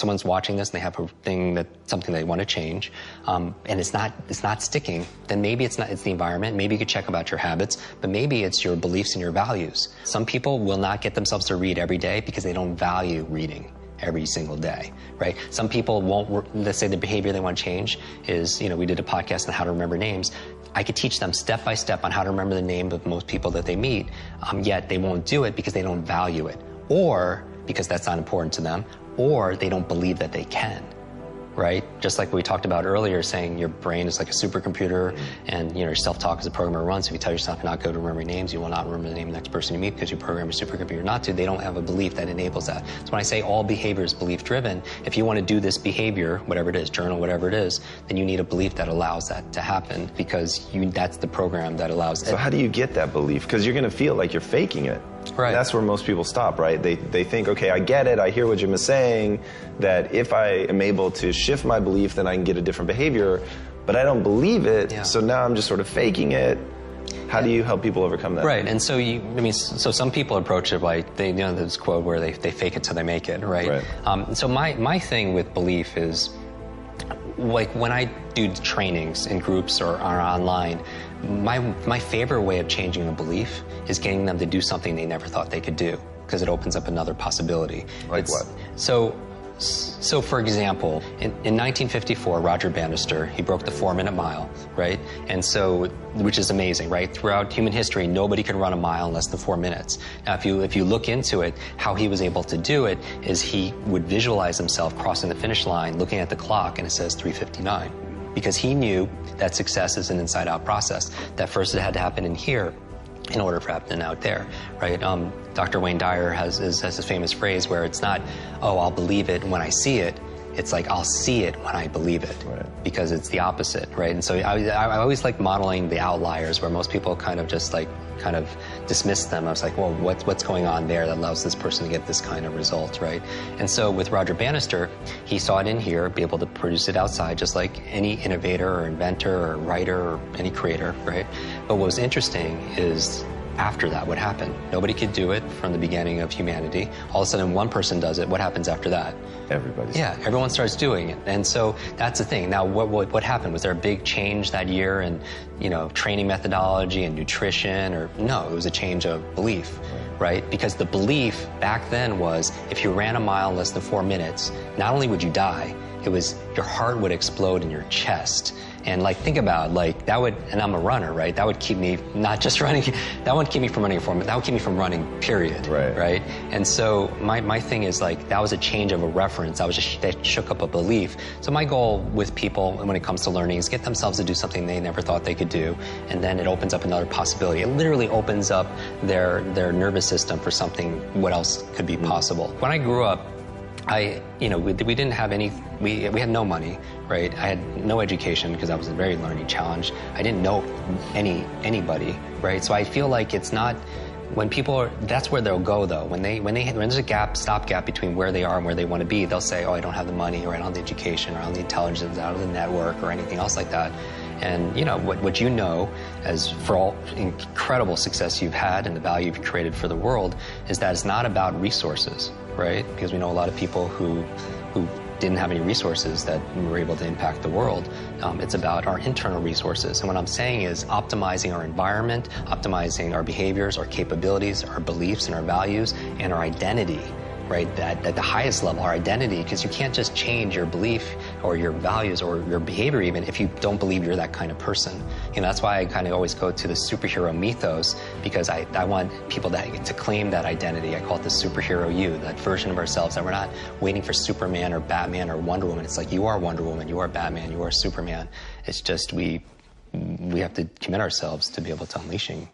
someone's watching this and they have a thing something they want to change, and it's not sticking, then maybe it's the environment. Maybe you could check about your habits, but maybe it's your beliefs and your values. Some people will not get themselves to read every day because they don't value reading every single day, right? Some people won't, let's say the behavior they want to change is, we did a podcast on how to remember names. I could teach them step by step on how to remember the name of most people that they meet, yet they won't do it because they don't value it, or because that's not important to them, or they don't believe that they can, right? Just like we talked about earlier, saying your brain is like a supercomputer, and your self-talk is a program it runs. If you tell yourself you're not good at remembering names, you will not remember the name of the next person you meet because you program your supercomputer not to. They don't have a belief that enables that. So when I say all behavior is belief-driven, if you want to do this behavior, whatever it is, journal, whatever it is, then you need a belief that allows that to happen, because that's the program that allows it. So how do you get that belief? Because you're going to feel like you're faking it. Right. That's where most people stop, right? They think, okay, I get it, I hear what Jim is saying, that if I am able to shift my belief, then I can get a different behavior, but I don't believe it, so now I'm just sort of faking it. How do you help people overcome that? Right, and so so some people approach it like, this quote where they fake it till they make it, right? So my thing with belief is, like when I do trainings in groups or online, my favorite way of changing a belief is getting them to do something they never thought they could do, because it opens up another possibility. Like what? So for example, in 1954, Roger Bannister, he broke the 4-minute mile, right? And so, which is amazing, right? Throughout human history, nobody could run a mile in less than 4 minutes. Now, if you look into it, how he was able to do it is he would visualize himself crossing the finish line, looking at the clock, and it says 3:59. Because he knew that success is an inside-out process. That first it had to happen in here in order for it to happen out there, right? Dr. Wayne Dyer has this famous phrase where it's not, oh, I'll believe it when I see it. It's like, I'll see it when I believe it, because it's the opposite, right? And so I always like modeling the outliers, where most people kind of dismiss them. I was like, well, what's going on there that allows this person to get this kind of result, right? And so with Roger Bannister, he saw it in here, be able to produce it outside, just like any innovator or inventor or writer or any creator, right? But what was interesting is, after that, what happened? Nobody could do it from the beginning of humanity. All of a sudden, one person does it. What happens after that? Everybody. Yeah, everyone starts doing it. And so that's the thing. Now, what happened? Was there a big change that year in, training methodology and nutrition? Or no, it was a change of belief, right? Because the belief back then was, if you ran a mile in less than 4 minutes, not only would you die, it was your heart would explode in your chest. And think about, that would, and I'm a runner, right? That would keep me not just running, that wouldn't keep me from running a 4 minutes, that would keep me from running, period. Right? And so my thing is that was a change of a reference. That shook up a belief. So my goal with people when it comes to learning is get themselves to do something they never thought they could do. And then it opens up another possibility. It literally opens up their nervous system for something, what else could be possible. When I grew up, we didn't have we had no money, right? I had no education because I was very learning challenged. I didn't know anybody, right? So I feel like it's not, when people that's where they'll go though. When there's a stopgap between where they are and where they want to be, they'll say, oh, I don't have the money, or I don't have the education, or I don't have the intelligence, I don't have the network, or anything else like that. And what you know, as for all incredible success you've had and the value you've created for the world, is that it's not about resources, right? Because we know a lot of people who didn't have any resources that were able to impact the world. It's about our internal resources. And what I'm saying is optimizing our environment, optimizing our behaviors, our capabilities, our beliefs and our values, and our identity, right? At the highest level, our identity, because you can't just change your belief or your values or your behavior even if you don't believe you're that kind of person. That's why I kind of always go to the superhero mythos, because I want people to claim that identity. I call it the superhero you, that version of ourselves, that we're not waiting for Superman or Batman or Wonder Woman. It's like, you are Wonder Woman, you are Batman, you are Superman. It's just we have to commit ourselves to be able to unleashing